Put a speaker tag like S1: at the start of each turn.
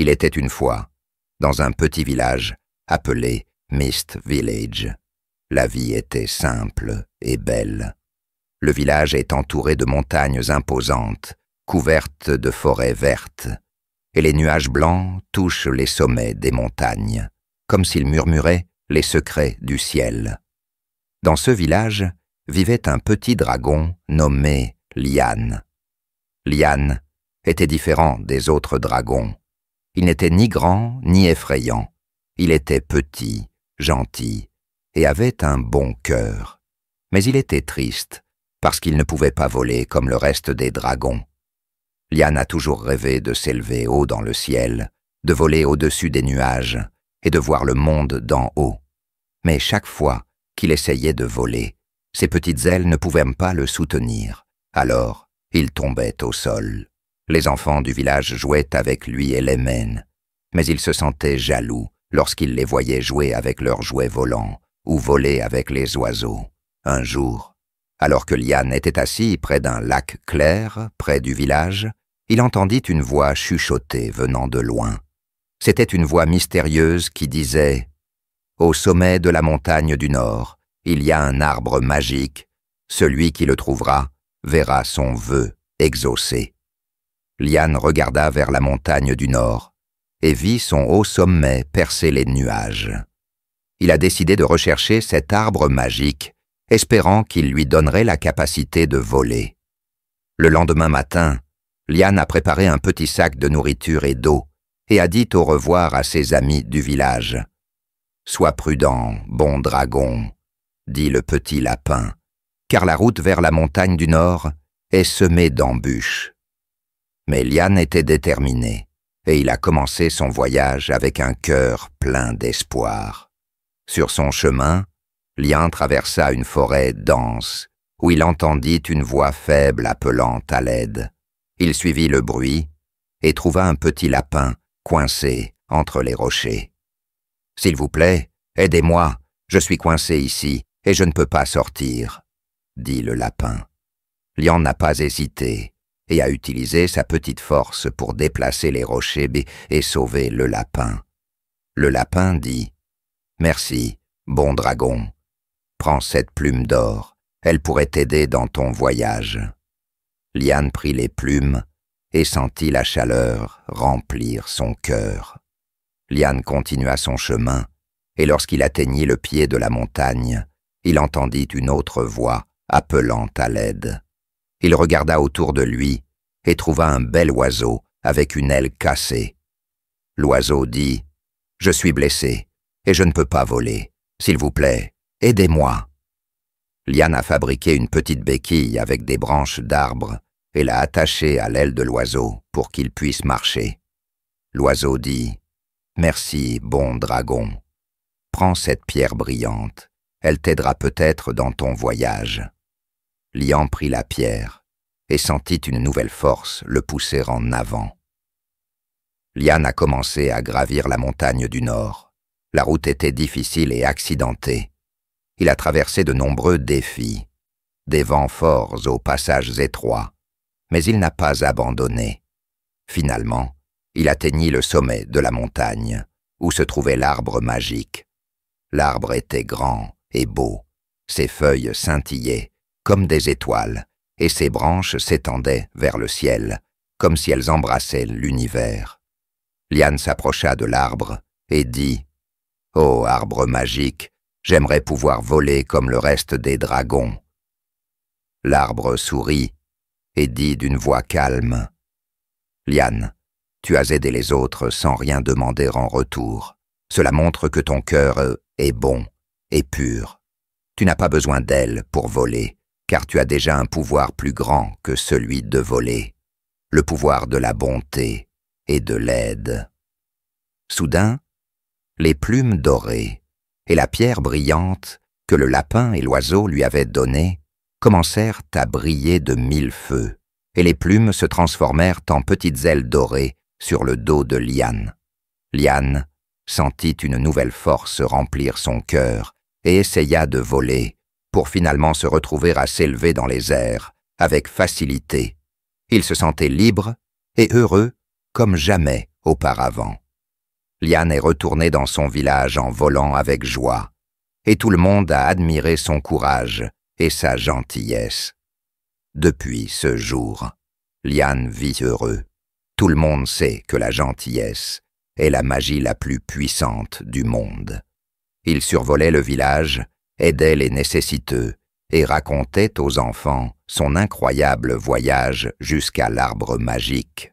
S1: Il était une fois, dans un petit village appelé Mist Village. La vie était simple et belle. Le village est entouré de montagnes imposantes, couvertes de forêts vertes, et les nuages blancs touchent les sommets des montagnes, comme s'ils murmuraient les secrets du ciel. Dans ce village vivait un petit dragon nommé Lian. Lian était différent des autres dragons. Il n'était ni grand ni effrayant. Il était petit, gentil, et avait un bon cœur. Mais il était triste, parce qu'il ne pouvait pas voler comme le reste des dragons. Lian a toujours rêvé de s'élever haut dans le ciel, de voler au-dessus des nuages et de voir le monde d'en haut. Mais chaque fois qu'il essayait de voler, ses petites ailes ne pouvaient pas le soutenir. Alors, il tombait au sol. Les enfants du village jouaient avec lui et l'aimaient, mais il se sentait jaloux lorsqu'il les voyait jouer avec leurs jouets volants ou voler avec les oiseaux. Un jour, alors que Lian était assis près d'un lac clair, près du village, il entendit une voix chuchoter venant de loin. C'était une voix mystérieuse qui disait « Au sommet de la montagne du Nord, il y a un arbre magique. Celui qui le trouvera verra son vœu exaucé. » Lian regarda vers la montagne du Nord et vit son haut sommet percer les nuages. Il a décidé de rechercher cet arbre magique, espérant qu'il lui donnerait la capacité de voler. Le lendemain matin, Lian a préparé un petit sac de nourriture et d'eau et a dit au revoir à ses amis du village. « Sois prudent, bon dragon, » dit le petit lapin, « car la route vers la montagne du Nord est semée d'embûches. » Mais Lian était déterminé, et il a commencé son voyage avec un cœur plein d'espoir. Sur son chemin, Lian traversa une forêt dense, où il entendit une voix faible appelant à l'aide. Il suivit le bruit et trouva un petit lapin coincé entre les rochers. « S'il vous plaît, aidez-moi, je suis coincé ici et je ne peux pas sortir, » dit le lapin. Lian n'a pas hésité et a utilisé sa petite force pour déplacer les rochers et sauver le lapin. Le lapin dit « Merci, bon dragon. Prends cette plume d'or, elle pourrait t'aider dans ton voyage. » Lian prit les plumes et sentit la chaleur remplir son cœur. Lian continua son chemin, et lorsqu'il atteignit le pied de la montagne, il entendit une autre voix appelant à l'aide. Il regarda autour de lui et trouva un bel oiseau avec une aile cassée. L'oiseau dit « Je suis blessé et je ne peux pas voler. S'il vous plaît, aidez-moi. » Lian a fabriqué une petite béquille avec des branches d'arbre et l'a attachée à l'aile de l'oiseau pour qu'il puisse marcher. L'oiseau dit « Merci, bon dragon. Prends cette pierre brillante, elle t'aidera peut-être dans ton voyage. » Lian prit la pierre et sentit une nouvelle force le pousser en avant. Lian a commencé à gravir la montagne du Nord. La route était difficile et accidentée. Il a traversé de nombreux défis, des vents forts aux passages étroits, mais il n'a pas abandonné. Finalement, il atteignit le sommet de la montagne, où se trouvait l'arbre magique. L'arbre était grand et beau, ses feuilles scintillaient comme des étoiles, et ses branches s'étendaient vers le ciel, comme si elles embrassaient l'univers. Lian s'approcha de l'arbre et dit « Ô arbre magique, j'aimerais pouvoir voler comme le reste des dragons. » L'arbre sourit et dit d'une voix calme « Lian, tu as aidé les autres sans rien demander en retour. Cela montre que ton cœur est bon et pur. Tu n'as pas besoin d'elle pour voler, car tu as déjà un pouvoir plus grand que celui de voler, le pouvoir de la bonté et de l'aide. » Soudain, les plumes dorées et la pierre brillante que le lapin et l'oiseau lui avaient donnée commencèrent à briller de mille feux, et les plumes se transformèrent en petites ailes dorées sur le dos de Lian. Lian sentit une nouvelle force remplir son cœur et essaya de voler pour finalement se retrouver à s'élever dans les airs avec facilité. Il se sentait libre et heureux comme jamais auparavant. Liane est retournée dans son village en volant avec joie, et tout le monde a admiré son courage et sa gentillesse. Depuis ce jour, Liane vit heureux. Tout le monde sait que la gentillesse est la magie la plus puissante du monde. Il survolait le village, aidait les nécessiteux et racontait aux enfants son incroyable voyage jusqu'à l'arbre magique.